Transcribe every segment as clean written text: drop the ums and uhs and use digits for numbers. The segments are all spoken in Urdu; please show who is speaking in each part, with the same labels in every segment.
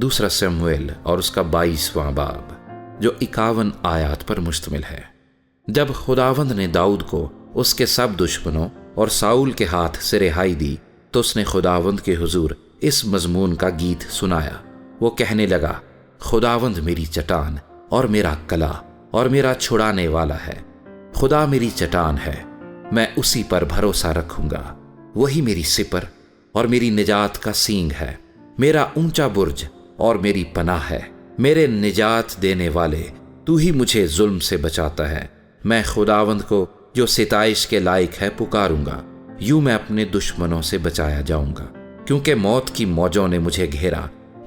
Speaker 1: دوسرا سموئیل اور اس کا 22واں باب، جو 51 آیات پر مشتمل ہے۔ جب خداوند نے داؤد کو اس کے سب دشمنوں اور ساؤل کے ہاتھ سے رہائی دی تو اس نے خداوند کے حضور اس مضمون کا گیت سنایا۔ وہ کہنے لگا، خداوند میری چٹان اور میرا قلعہ اور میرا چھڑانے والا ہے۔ خدا میری چٹان ہے، میں اسی پر بھروسہ رکھوں گا۔ وہی میری سپر اور میری نجات کا سینگ ہے، میرا اونچا برج اور میری پناہ ہے۔ میرے نجات دینے والے، تو ہی مجھے ظلم سے بچاتا ہے۔ میں خداوند کو جو ستائش کے لائق ہے پکاروں گا، یوں میں اپنے دشمنوں سے بچایا جاؤں گا۔ کیونکہ موت کی موجوں نے مجھے گھیرا،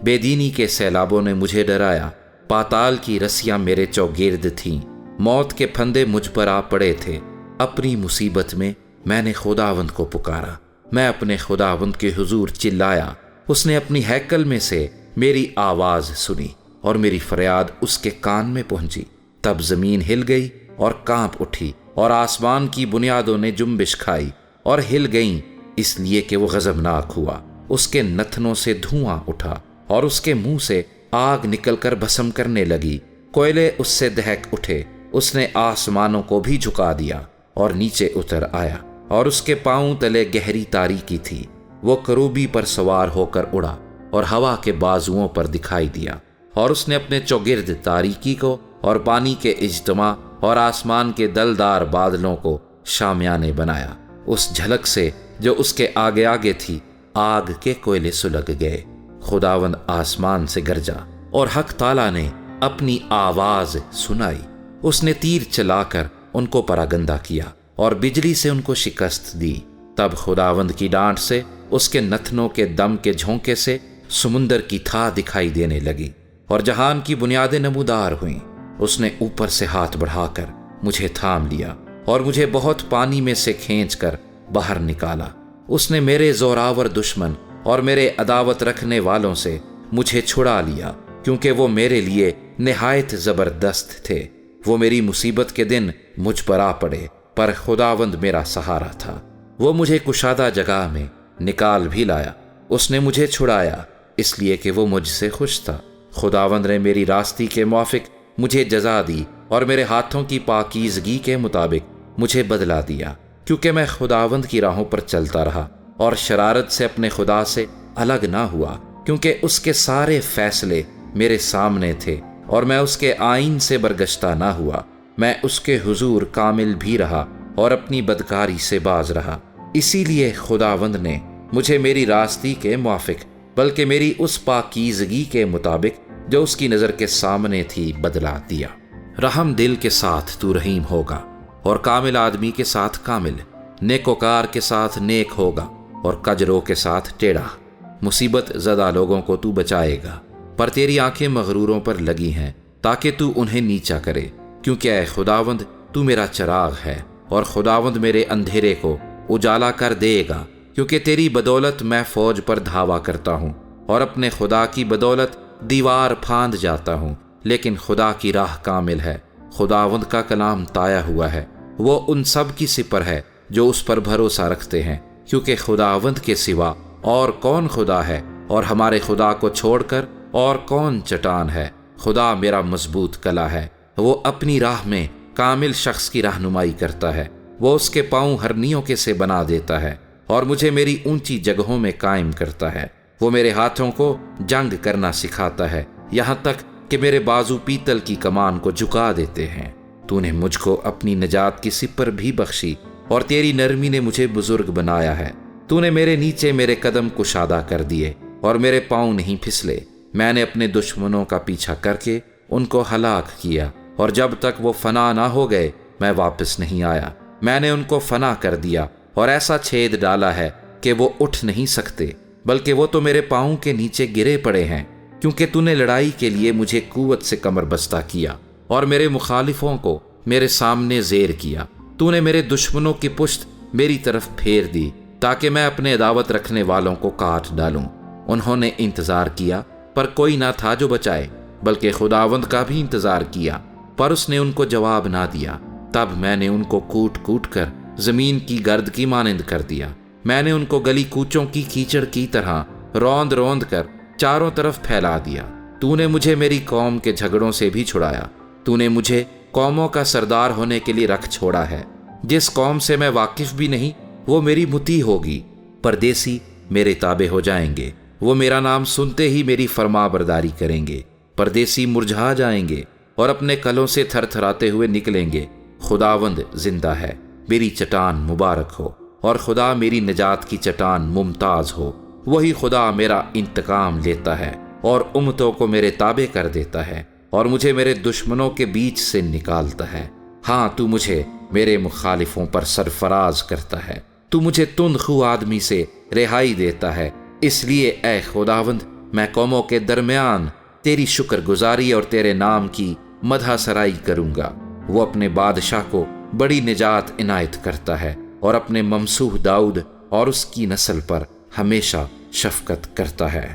Speaker 1: بے دینی کے سیلابوں نے مجھے ڈرایا۔ پاتال کی رسیاں میرے چوگرد تھیں، موت کے پھندے مجھ پر آ پڑے تھے۔ اپنی مصیبت میں نے خداوند کو پکارا، میں اپنے خداوند کے حضور چلایا۔ اس نے اپنی ہیکل میں سے میری آواز سنی اور میری فریاد اس کے کان میں پہنچی۔ تب زمین ہل گئی اور کانپ اٹھی، اور آسمان کی بنیادوں نے جنبش کھائی اور ہل گئیں، اس لیے کہ وہ غضبناک ہوا۔ اس کے نتنوں سے دھواں اٹھا اور اس کے منہ سے آگ نکل کر بھسم کرنے لگی۔ کوئلے اس سے دہک اٹھے، اس نے آسمانوں کو بھی جھکا دیا اور نیچے اتر آیا، اور اس کے پاؤں تلے گہری تاریکی تھی۔ وہ کروبی پر سوار ہو کر اڑا اور ہوا کے بازوؤں پر دکھائی دیا، اور اس نے اپنے چوگرد تاریکی کو اور پانی کے اجتماع اور آسمان کے دلدار بادلوں کو شامیانے بنایا۔ اس جھلک سے جو اس کے آگے آگے تھی، آگ کے کوئلے سلگ گئے۔ خداوند آسمان سے گرجا اور حق تعالیٰ نے اپنی آواز سنائی۔ اس نے تیر چلا کر ان کو پراگندہ کیا اور بجلی سے ان کو شکست دی۔ تب خداوند کی ڈانٹ سے، اس کے نتنوں کے دم کے جھونکے سے سمندر کی تھا دکھائی دینے لگی، اور جہان کی بنیادیں نمودار ہوئیں۔ اس نے اوپر سے ہاتھ بڑھا کر مجھے تھام لیا اور مجھے بہت پانی میں سے کھینچ کر باہر نکالا۔ اس نے میرے زوراور دشمن اور میرے عداوت رکھنے والوں سے مجھے چھڑا لیا، کیونکہ وہ میرے لیے نہایت زبردست تھے۔ وہ میری مصیبت کے دن مجھ پر آ پڑے، پر خداوند میرا سہارا تھا۔ وہ مجھے کشادہ جگہ میں نکال بھی لایا۔ اس نے مجھے چھڑایا، اس لیے کہ وہ مجھ سے خوش تھا۔ خداوند نے میری راستی کے موافق مجھے جزا دی اور میرے ہاتھوں کی پاکیزگی کے مطابق مجھے بدلا دیا، کیونکہ میں خداوند کی راہوں پر چلتا رہا اور شرارت سے اپنے خدا سے الگ نہ ہوا، کیونکہ اس کے سارے فیصلے میرے سامنے تھے اور میں اس کے آئین سے برگشتہ نہ ہوا۔ میں اس کے حضور کامل بھی رہا اور اپنی بدکاری سے باز رہا۔ اسی لیے خداوند نے مجھے میری راستی کے موافق بلکہ میری اس پاکیزگی کے مطابق جو اس کی نظر کے سامنے تھی بدلا دیا۔ رحم دل کے ساتھ تو رحیم ہوگا اور کامل آدمی کے ساتھ کامل، نیکوکار کے ساتھ نیک ہوگا اور کجرو کے ساتھ ٹیڑھا۔ مصیبت زدہ لوگوں کو تو بچائے گا، پر تیری آنکھیں مغروروں پر لگی ہیں تاکہ تو انہیں نیچا کرے۔ کیونکہ اے خداوند تو میرا چراغ ہے، اور خداوند میرے اندھیرے کو اجالا کر دے گا۔ کیونکہ تیری بدولت میں فوج پر دھاوا کرتا ہوں اور اپنے خدا کی بدولت دیوار پھاند جاتا ہوں۔ لیکن خدا کی راہ کامل ہے، خداوند کا کلام تایا ہوا ہے۔ وہ ان سب کی سپر ہے جو اس پر بھروسہ رکھتے ہیں، کیونکہ خداوند کے سوا اور کون خدا ہے، اور ہمارے خدا کو چھوڑ کر اور کون چٹان ہے۔ خدا میرا مضبوط قلعہ ہے، وہ اپنی راہ میں کامل شخص کی رہنمائی کرتا ہے۔ وہ اس کے پاؤں ہرنیوں کے سے بنا دیتا ہے اور مجھے میری اونچی جگہوں میں قائم کرتا ہے۔ وہ میرے ہاتھوں کو جنگ کرنا سکھاتا ہے، یہاں تک کہ میرے بازو پیتل کی کمان کو جھکا دیتے ہیں۔ تو نے مجھ کو اپنی نجات کی سپر بھی بخشی، اور تیری نرمی نے مجھے بزرگ بنایا ہے۔ تو نے میرے نیچے میرے قدم کشادہ کر دیے اور میرے پاؤں نہیں پھسلے۔ میں نے اپنے دشمنوں کا پیچھا کر کے ان کو ہلاک کیا، اور جب تک وہ فنا نہ ہو گئے میں واپس نہیں آیا۔ میں نے ان کو فنا کر دیا اور ایسا چھید ڈالا ہے کہ وہ اٹھ نہیں سکتے، بلکہ وہ تو میرے پاؤں کے نیچے گرے پڑے ہیں۔ کیونکہ تو نے لڑائی کے لیے مجھے قوت سے کمر بستہ کیا اور میرے مخالفوں کو میرے سامنے زیر کیا۔ تو نے میرے دشمنوں کی پشت میری طرف پھیر دی، تاکہ میں اپنے عداوت رکھنے والوں کو کاٹ ڈالوں۔ انہوں نے انتظار کیا، پر کوئی نہ تھا جو بچائے، بلکہ خداوند کا بھی انتظار کیا، پر اس نے ان کو جواب نہ دیا۔ تب میں نے ان کو کوٹ کوٹ کر زمین کی گرد کی مانند کر دیا۔ میں نے ان کو گلی کوچوں کی کیچڑ کی طرح روند روند کر چاروں طرف پھیلا دیا۔ تو نے مجھے میری قوم کے جھگڑوں سے بھی چھڑایا۔ تو نے مجھے قوموں کا سردار ہونے کے لیے رکھ چھوڑا ہے۔ جس قوم سے میں واقف بھی نہیں وہ میری مطیع ہوگی۔ پردیسی میرے تابع ہو جائیں گے، وہ میرا نام سنتے ہی میری فرما برداری کریں گے۔ پردیسی مرجھا جائیں گے اور اپنے کلوں سے تھر تھراتے ہوئے نکلیں گے۔ خداوند زندہ ہے، میری چٹان مبارک ہو، اور خدا میری نجات کی چٹان ممتاز ہو۔ وہی خدا میرا انتقام لیتا ہے اور امتوں کو میرے تابع کر دیتا ہے، اور مجھے میرے دشمنوں کے بیچ سے نکالتا ہے۔ ہاں، تو مجھے میرے مخالفوں پر سرفراز کرتا ہے۔ تو مجھے تند خو آدمی سے رہائی دیتا ہے۔ اس لیے اے خداوند، میں قوموں کے درمیان تیری شکر گزاری اور تیرے نام کی مدح سرائی کروں گا۔ وہ اپنے بادشاہ کو بڑی نجات عنایت کرتا ہے، اور اپنے ممسوح داؤد اور اس کی نسل پر ہمیشہ شفقت کرتا ہے۔